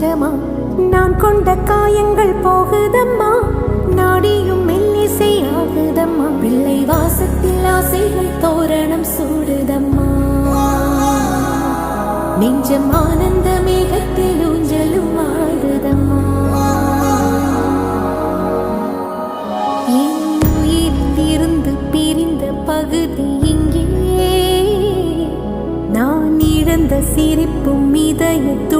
நிஜமா நான் கொண்ட காயங்கள் போகுதம்மா நாடியும் மெல்லிசை ஆகுதம்மா பிள்ளை வாசத்தில் ஆசைகள் தோரணம் சூடுதம்மா நெஞ்சம் ஆனந்த மேகத்தில் ஊஞ்சலும் ஆடுதம்மா என் உயிரிலிருந்து பிரிந்த பகுதி இங்கே நான் இழந்த சிரிப்பும் இதயத்து